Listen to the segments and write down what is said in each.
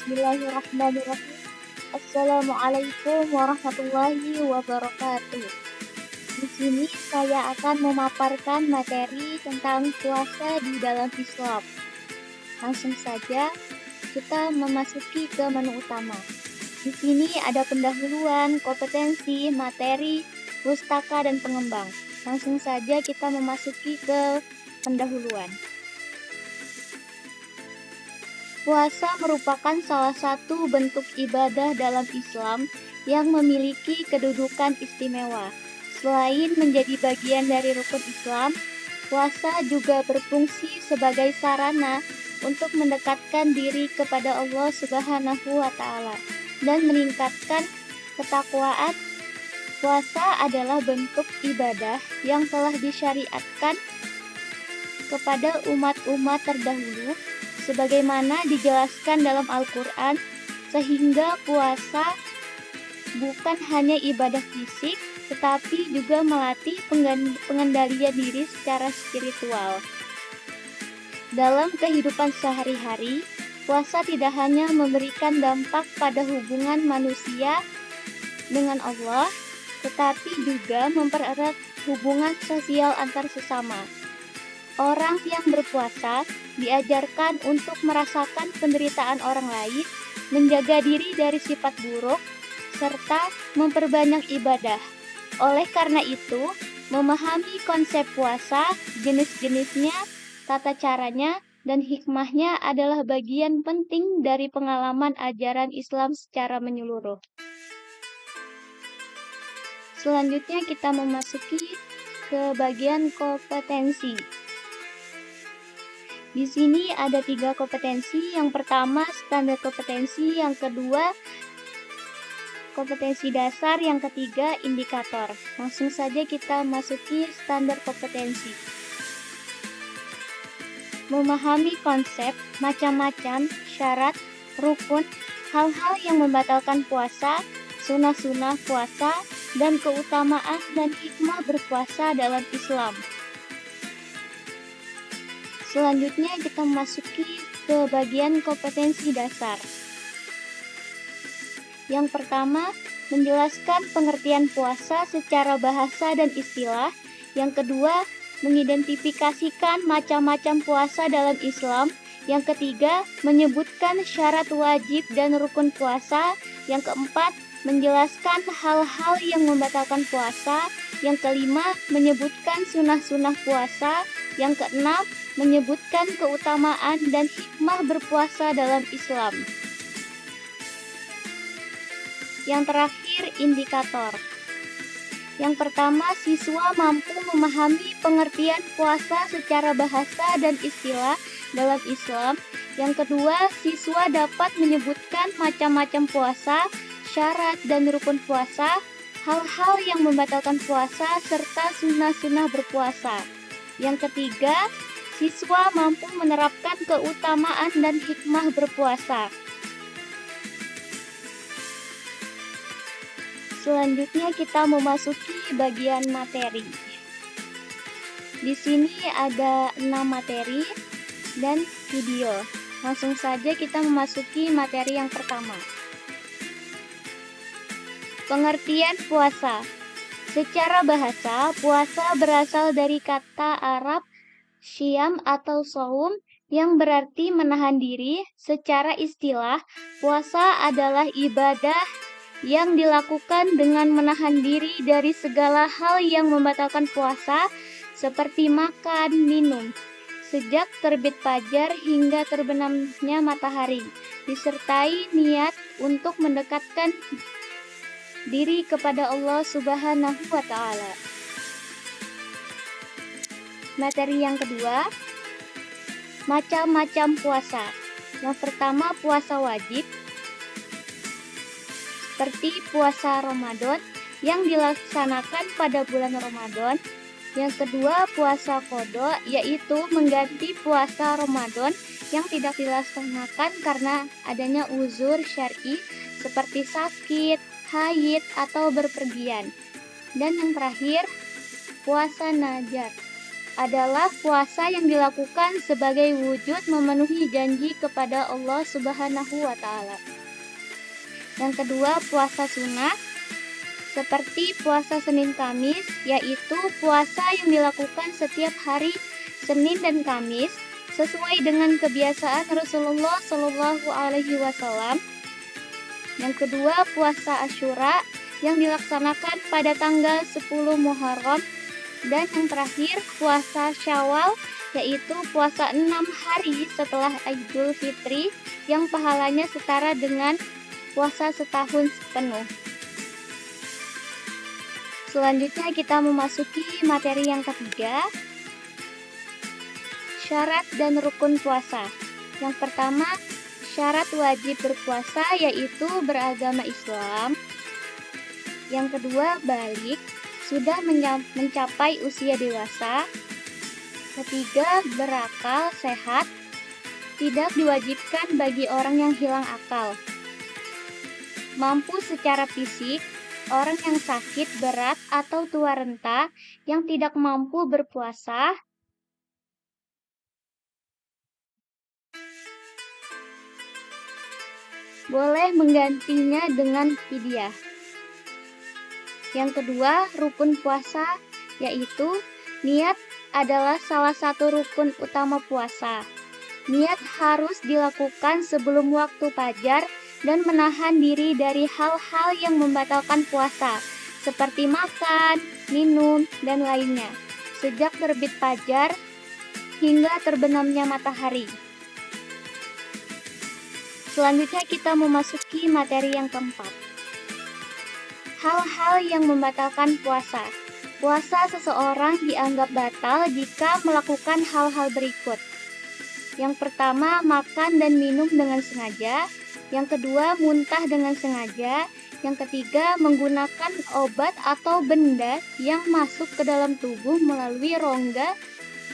Bismillahirrahmanirrahim. Assalamualaikum warahmatullahi wabarakatuh. Di sini saya akan memaparkan materi tentang puasa di dalam Islam. Langsung saja kita memasuki ke menu utama. Di sini ada pendahuluan, kompetensi, materi, pustaka, dan pengembang. Langsung saja kita memasuki ke pendahuluan. Puasa merupakan salah satu bentuk ibadah dalam Islam yang memiliki kedudukan istimewa. Selain menjadi bagian dari rukun Islam, puasa juga berfungsi sebagai sarana untuk mendekatkan diri kepada Allah Subhanahu wa Ta'ala dan meningkatkan ketakwaan. Puasa adalah bentuk ibadah yang telah disyariatkan kepada umat-umat terdahulu sebagaimana dijelaskan dalam Al-Quran, sehingga puasa bukan hanya ibadah fisik, tetapi juga melatih pengendalian diri secara spiritual. Dalam kehidupan sehari-hari, puasa tidak hanya memberikan dampak pada hubungan manusia dengan Allah, tetapi juga mempererat hubungan sosial antar sesama. Orang yang berpuasa diajarkan untuk merasakan penderitaan orang lain, menjaga diri dari sifat buruk, serta memperbanyak ibadah. Oleh karena itu, memahami konsep puasa, jenis-jenisnya, tata caranya, dan hikmahnya adalah bagian penting dari pengalaman ajaran Islam secara menyeluruh. Selanjutnya kita memasuki ke bagian kompetensi. Di sini ada 3 kompetensi. Yang pertama, standar kompetensi. Yang kedua, kompetensi dasar. Yang ketiga, indikator. Langsung saja kita masuki standar kompetensi. Memahami konsep, macam-macam, syarat, rukun, hal-hal yang membatalkan puasa, sunah-sunah puasa, dan keutamaan dan hikmah berpuasa dalam Islam. Selanjutnya kita memasuki ke bagian kompetensi dasar. Yang pertama, menjelaskan pengertian puasa secara bahasa dan istilah. Yang kedua, mengidentifikasikan macam-macam puasa dalam Islam. Yang ketiga, menyebutkan syarat wajib dan rukun puasa. Yang keempat, menjelaskan hal-hal yang membatalkan puasa. Yang kelima, menyebutkan sunah-sunah puasa. Yang keenam, menyebutkan keutamaan dan hikmah berpuasa dalam Islam. Yang terakhir, indikator. Yang pertama, siswa mampu memahami pengertian puasa secara bahasa dan istilah dalam Islam. Yang kedua, siswa dapat menyebutkan macam-macam puasa, syarat dan rukun puasa, hal-hal yang membatalkan puasa, serta sunnah-sunnah berpuasa. Yang ketiga, siswa mampu menerapkan keutamaan dan hikmah berpuasa. Selanjutnya kita memasuki bagian materi. Di sini ada 6 materi dan video. Langsung saja kita memasuki materi yang pertama. Pengertian puasa. Secara bahasa, puasa berasal dari kata Arab syam atau shaum yang berarti menahan diri. Secara istilah, puasa adalah ibadah yang dilakukan dengan menahan diri dari segala hal yang membatalkan puasa, seperti makan, minum, sejak terbit fajar hingga terbenamnya matahari, disertai niat untuk mendekatkan diri kepada Allah Subhanahu wa Ta'ala. Materi yang kedua, macam-macam puasa. Yang pertama, puasa wajib, seperti puasa Ramadan yang dilaksanakan pada bulan Ramadan. Yang kedua, puasa qadha, yaitu mengganti puasa Ramadan yang tidak dilaksanakan karena adanya uzur syar'i seperti sakit, haid, atau berpergian. Dan yang terakhir, puasa nadar, adalah puasa yang dilakukan sebagai wujud memenuhi janji kepada Allah Subhanahu wa Ta'ala. Yang kedua, puasa sunnah, seperti puasa Senin Kamis, yaitu puasa yang dilakukan setiap hari Senin dan Kamis sesuai dengan kebiasaan Rasulullah Shallallahu Alaihi Wasallam. Yang kedua, puasa Asyura yang dilaksanakan pada tanggal 10 Muharram. Dan yang terakhir, puasa Syawal, yaitu puasa 6 hari setelah Idul Fitri yang pahalanya setara dengan puasa setahun penuh. Selanjutnya kita memasuki materi yang ketiga, syarat dan rukun puasa. Yang pertama, syarat wajib berpuasa yaitu beragama Islam. Yang kedua, balik, sudah mencapai usia dewasa. Ketiga, berakal, sehat, tidak diwajibkan bagi orang yang hilang akal. Mampu secara fisik, orang yang sakit berat atau tua renta yang tidak mampu berpuasa. Boleh menggantinya dengan fidyah. Yang kedua, rukun puasa, yaitu niat adalah salah satu rukun utama puasa. Niat harus dilakukan sebelum waktu fajar dan menahan diri dari hal-hal yang membatalkan puasa, seperti makan, minum, dan lainnya, sejak terbit fajar hingga terbenamnya matahari. Selanjutnya kita memasuki materi yang keempat. Hal-hal yang membatalkan puasa. Puasa seseorang dianggap batal jika melakukan hal-hal berikut. Yang pertama, makan dan minum dengan sengaja. Yang kedua, muntah dengan sengaja. Yang ketiga, menggunakan obat atau benda yang masuk ke dalam tubuh melalui rongga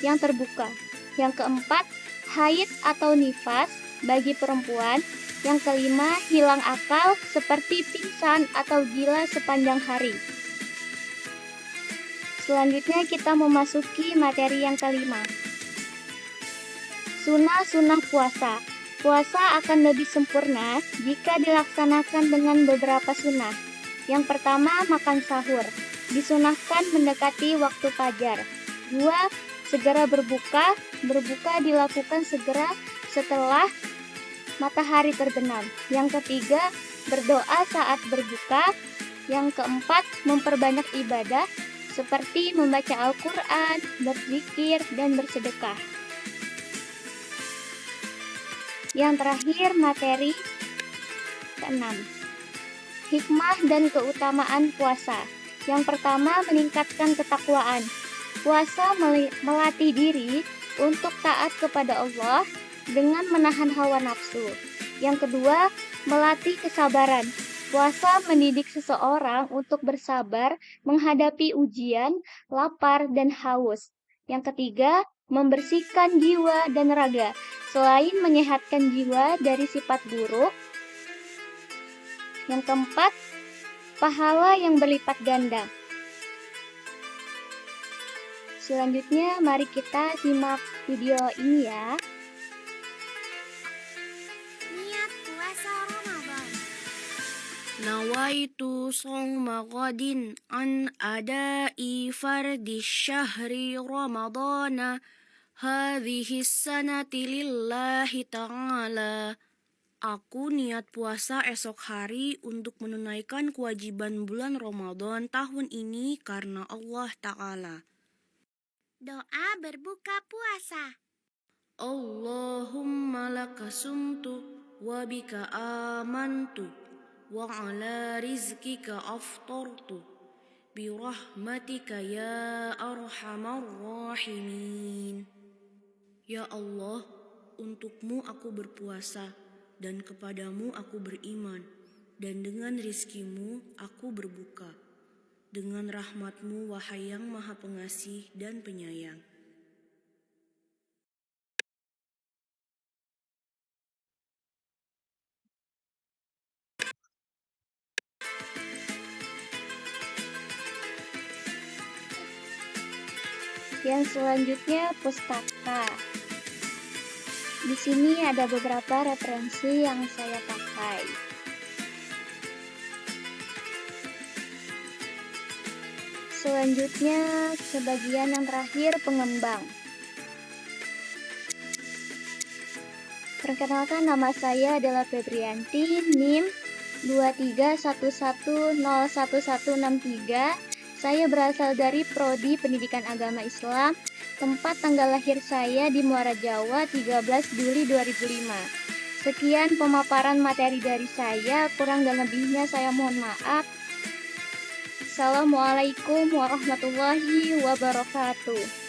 yang terbuka. Yang keempat, haid atau nifas bagi perempuan. Yang kelima, hilang akal seperti pingsan atau gila sepanjang hari. Selanjutnya kita memasuki materi yang kelima. Sunnah-sunnah puasa. Puasa akan lebih sempurna jika dilaksanakan dengan beberapa sunnah. Yang pertama, makan sahur. Disunahkan mendekati waktu fajar. 2. Segera berbuka. Berbuka dilakukan segera setelah matahari terbenam. Yang ketiga, berdoa saat berbuka. Yang keempat, memperbanyak ibadah seperti membaca Al-Quran, berzikir, dan bersedekah. Yang terakhir, materi keenam, hikmah dan keutamaan puasa. Yang pertama, meningkatkan ketakwaan. Puasa melatih diri untuk taat kepada Allah dengan menahan hawa nafsu. Yang kedua, melatih kesabaran. Puasa mendidik seseorang untuk bersabar menghadapi ujian, lapar, dan haus. Yang ketiga, membersihkan jiwa dan raga. Selain menyehatkan jiwa dari sifat buruk. Yang keempat, pahala yang berlipat ganda. Selanjutnya, mari kita simak video ini ya. Nawaitu sawma ghadin an adai fardi syahri ramadana hadhihi sanati lillahi ta'ala. Aku niat puasa esok hari untuk menunaikan kewajiban bulan Ramadan tahun ini karena Allah Ta'ala. Doa berbuka puasa. Allahumma laka sumtu wa bika amantu wa ala rizkika aftartu birahmatika ya arhamar rahimin. Ya Allah, untukmu aku berpuasa dan kepadamu aku beriman, dan dengan rizkimu aku berbuka. Dengan rahmatmu wahai yang maha pengasih dan penyayang. Yang selanjutnya pustaka. Di sini ada beberapa referensi yang saya pakai. Selanjutnya ke bagian yang terakhir, pengembang. Perkenalkan, nama saya adalah Febrianti, NIM 231101163. Saya berasal dari Prodi Pendidikan Agama Islam. Tempat tanggal lahir saya di Muara Jawa, 13 Juli 2005. Sekian pemaparan materi dari saya, kurang dan lebihnya saya mohon maaf. Assalamualaikum warahmatullahi wabarakatuh.